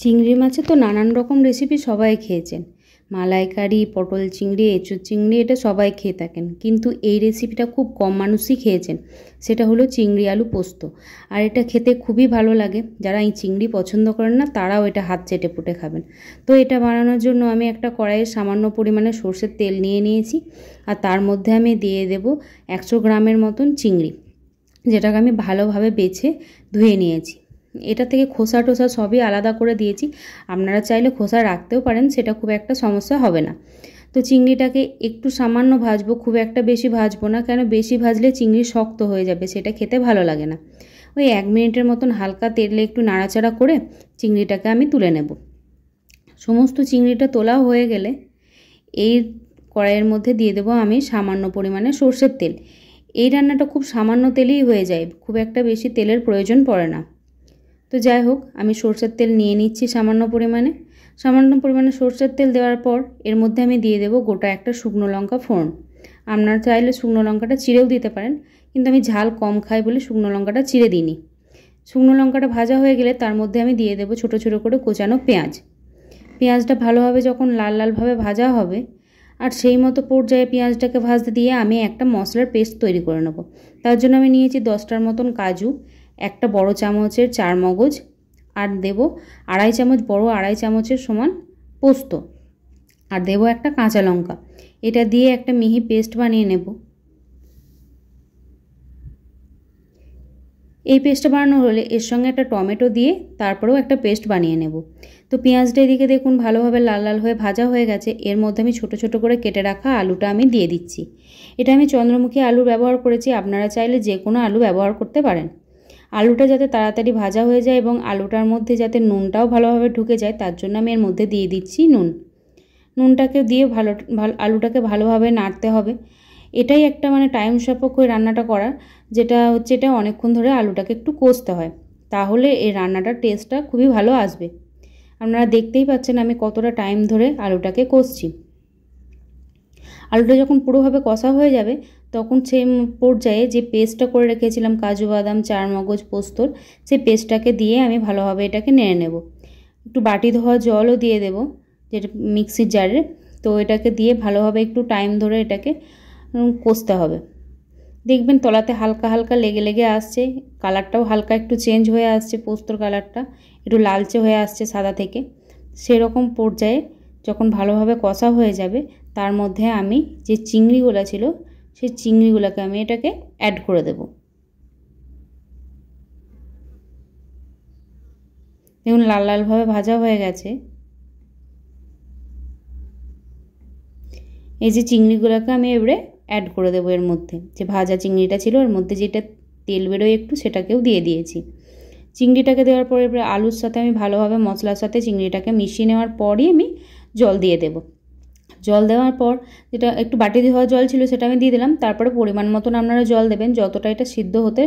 চিংড়ি মাছে তো নানান রকম রেসিপি সবাই খেয়েছেন। মালাইকারি, পটল চিংড়ি, এঁচোড় চিংড়ি, এটা সবাই খেয়ে থাকেন, কিন্তু এই রেসিপিটা খুব কম মানুষই খেয়েছেন। সেটা হলো চিংড়ি আলু পোস্ত। আর এটা খেতে খুবই ভালো লাগে। যারা এই চিংড়ি পছন্দ করেন না তারাও এটা হাত চেটে পুটে খাবেন। তো এটা বানানোর জন্য আমি একটা কড়াইয়ে সামান্য পরিমাণে সর্ষের তেল নিয়ে নিয়েছি। আর তার মধ্যে আমি দিয়ে দেব 100 গ্রামের মতন চিংড়ি, যেটাকে আমি ভালোভাবে বেছে ধুয়ে নিয়েছি। এটা থেকে খোসা টোসা সবই আলাদা করে দিয়েছি। আপনারা চাইলে খোসা রাখতেও পারেন, সেটা খুব একটা সমস্যা হবে না। তো চিংড়িটাকে একটু সামান্য ভাজবো, খুব একটা বেশি ভাজবো না, কেন বেশি ভাজলে চিংড়ি শক্ত হয়ে যাবে, সেটা খেতে ভালো লাগে না। ওই 1 মিনিটের মতন হালকা তেলে একটু নাড়াচাড়া করে চিংড়িটাকে আমি তুলে নেব। সমস্ত চিংড়িটা তোলাও হয়ে গেলে এই কড়াইয়ের মধ্যে দিয়ে দেবো আমি সামান্য পরিমাণে সর্ষের তেল। এই রান্নাটা খুব সামান্য তেলেই হয়ে যায়, খুব একটা বেশি তেলের প্রয়োজন পড়ে না। তো যাই হোক, আমি সর্ষের তেল নিয়ে নিচ্ছি সামান্য পরিমাণে সর্ষের তেল দেওয়ার পর এর মধ্যে আমি দিয়ে দেবো গোটা একটা শুকনো লঙ্কা ফোড়ন। আপনারা চাইলে শুকনো লঙ্কাটা চিড়েও দিতে পারেন, কিন্তু আমি ঝাল কম খাই বলে শুকনো লঙ্কাটা চিড়ে দিইনি। শুকনো লঙ্কাটা ভাজা হয়ে গেলে তার মধ্যে আমি দিয়ে দেবো ছোটো ছোটো করে কোচানো পেঁয়াজ। পেঁয়াজটা ভালোভাবে যখন লাল লালভাবে ভাজা হবে, আর সেই মতো পর্যায়ে পেঁয়াজটাকে ভাজতে দিয়ে আমি একটা মশলার পেস্ট তৈরি করে নেব। তার জন্য আমি নিয়েছি 10টার মতন কাজু, একটা বড় চামচের 4 মগজ, আর দেব 2.5 চামচ বড় 2.5 চামচের সমান পোস্ত, আর দেব একটা কাঁচা লঙ্কা। এটা দিয়ে একটা মিহি পেস্ট বানিয়ে নেব। এই পেস্টটা বানানো হলে এর সঙ্গে একটা টমেটো দিয়ে তারপরেও একটা পেস্ট বানিয়ে নেব। তো পেঁয়াজটা এদিকে দেখুন ভালোভাবে লাল লাল হয়ে ভাজা হয়ে গেছে। এর মধ্যে আমি ছোট ছোট করে কেটে রাখা আলুটা আমি দিয়ে দিচ্ছি। এটা আমি চন্দ্রমুখী আলু ব্যবহার করেছি, আপনারা চাইলে যে কোনো আলু ব্যবহার করতে পারেন। আলুটা যাতে তাড়াতাড়ি ভাজা হয়ে যায় এবং আলুটার মধ্যে যাতে নুনটাও ভালোভাবে ঢুকে যায়, তার জন্য আমি এর মধ্যে দিয়ে দিচ্ছি নুনটাকে দিয়ে আলুটাকে ভালোভাবে নাড়তে হবে। এটাই একটা টাইম সাপেক্ষ রান্নাটা করার, যেটা হচ্ছে এটা অনেকক্ষণ ধরে আলুটাকে একটু কষতে হয়, তাহলে এই রান্নাটার টেস্টটা খুবই ভালো আসবে। আপনারা দেখতেই পাচ্ছেন আমি কতটা টাইম ধরে আলুটাকে কষছি। আলুটা যখন পুরোভাবে কষা হয়ে যাবে তখন সেই পর্যায়ে যে পেস্টটা করে রেখেছিলাম কাজু বাদাম 4 মগজ পোস্তর, সেই পেস্টটাকে দিয়ে আমি ভালোভাবে এটাকে নেড়ে নেব। একটু বাটি ধোয়া জলও দিয়ে দেব, যেটা মিক্সির জারে। তো এটাকে দিয়ে ভালোভাবে একটু টাইম ধরে এটাকে কষতে হবে। দেখবেন তলাতে হালকা হালকা লেগে লেগে আসছে, কালারটাও হালকা একটু চেঞ্জ হয়ে আসছে, পোস্তর কালারটা একটু লালচে হয়ে আসছে সাদা থেকে। সেরকম পর্যায়ে যখন ভালোভাবে কষা হয়ে যাবে, তার মধ্যে আমি যে চিংড়িগুলো ছিল সেই চিংড়িগুলোকে আমি এটাকে অ্যাড করে দেব। দেখুন লাল লালভাবে ভাজা হয়ে গেছে। এই যে চিংড়িগুলোকে আমি এবারে অ্যাড করে দেবো এর মধ্যে। যে ভাজা চিংড়িটা ছিল এর মধ্যে যেটা তেল বেরোয় একটু, সেটাকেও দিয়ে দিয়েছি। চিংড়িটাকে দেওয়ার পরে এবারে আলুর সাথে আমি ভালোভাবে মশলার সাথে চিংড়িটাকে মিশিয়ে নেওয়ার পরই আমি জল দিয়ে দেব। জল দেওয়ার পর যেটা একটু বাটি ধোয়া জল ছিল সেটা আমি দিয়ে দিলাম। তারপরে পরিমাণ মতন আপনারা জল দেবেন, যতটা এটা সিদ্ধ হতে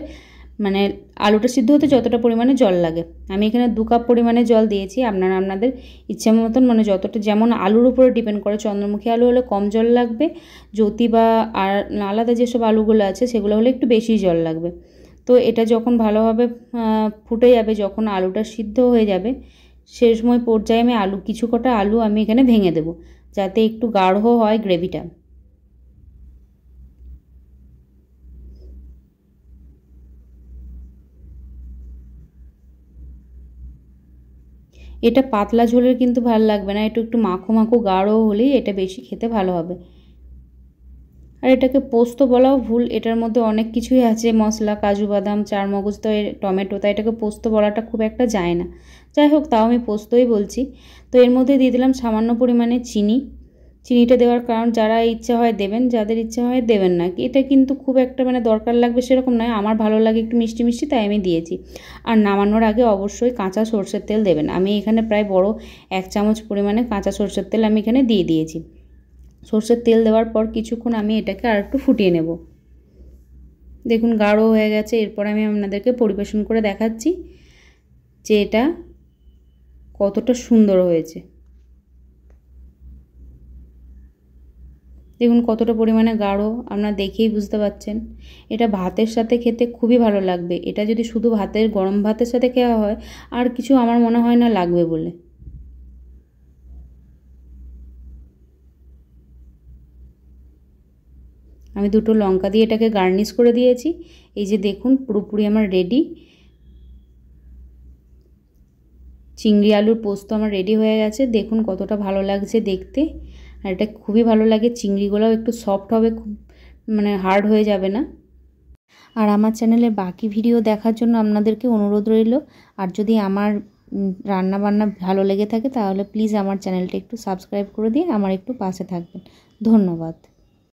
আলুটা সিদ্ধ হতে যতটা পরিমাণে জল লাগে। আমি এখানে 2 কাপ পরিমাণে জল দিয়েছি। আপনারা আপনাদের ইচ্ছা মতন যতটা, যেমন আলুর উপরে ডিপেন্ড করে। চন্দ্রমুখী আলু হলে কম জল লাগবে, জ্যোতি বা আর আলাদা যেসব আলুগুলো আছে সেগুলো হলে একটু বেশি জল লাগবে। তো এটা যখন ভালোভাবে ফুটে যাবে, যখন আলুটা সিদ্ধ হয়ে যাবে, সেই সময় পর্যায়ে আমি কিছু কটা আলু আমি এখানে ভেঙে দেবো, যাতে একটু গাঢ় হয় গ্রেভিটা। এটা পাতলা ঝোলের কিন্তু ভালো লাগবে না, একটু মাখো মাখো গাঢ় হলেই এটা বেশি খেতে ভালো হবে। আর এটাকে পোস্ত বলাও ভুল, এটার মধ্যে অনেক কিছুই আছে, মশলা, কাজু বাদাম, 4 মগজ, তো টমেটো, তাই এটাকে পোস্ত বলাটা খুব একটা যায় না। যাই হোক, তাও আমি পোস্তই বলছি। তো এর মধ্যে দিয়ে দিলাম সামান্য পরিমাণে চিনি। চিনিটা দেওয়ার কারণ যারা ইচ্ছা হয় দেবেন, যাদের ইচ্ছা হয় দেবেন না। এটা কিন্তু খুব একটা দরকার লাগবে সেরকম নয়, আমার ভালো লাগে একটু মিষ্টি মিষ্টি, তাই আমি দিয়েছি। আর নামানোর আগে অবশ্যই কাঁচা সরষের তেল দেবেন। আমি এখানে প্রায় বড় 1 চামচ পরিমাণে কাঁচা সরষের তেল আমি এখানে দিয়ে দিয়েছি। সরষের তেল দেওয়ার পর কিছুক্ষণ আমি এটাকে আর একটু ফুটিয়ে নেব। দেখুন গাঢ় হয়ে গেছে। এরপর আমি আপনাদেরকে পরিবেশন করে দেখাচ্ছি যে এটা কতটা সুন্দর হয়েছে। দেখুন কতটা পরিমাণে গাঢ়, আপনারা দেখেই বুঝতে পারছেন। এটা ভাতের সাথে খেতে খুবই ভালো লাগবে। এটা যদি শুধু গরম ভাতের সাথে খাওয়া হয়, আর কিছু আমার মনে হয় না লাগবে বলে। আমি দুটো লঙ্কা দিয়ে এটাকে গার্নিশ করে দিয়েছি। এই যে দেখুন পুরোপুরি আমার রেডি, চিংড়ি আলুর পোস্ত আমার রেডি হয়ে গেছে। দেখুন কতটা ভালো লাগছে দেখতে, আর এটা খুবই ভালো লাগে। চিংড়িগুলোও একটু সফট হবে, মানে হার্ড হয়ে যাবে না। আর আমার চ্যানেলের বাকি ভিডিও দেখার জন্য আপনাদেরকে অনুরোধ রইল। আর যদি আমার রান্না বান্না ভালো লেগে থাকে তাহলে প্লিজ আমার চ্যানেলটা একটু সাবস্ক্রাইব করে দিয়ে আমার একটু পাশে থাকবেন। ধন্যবাদ।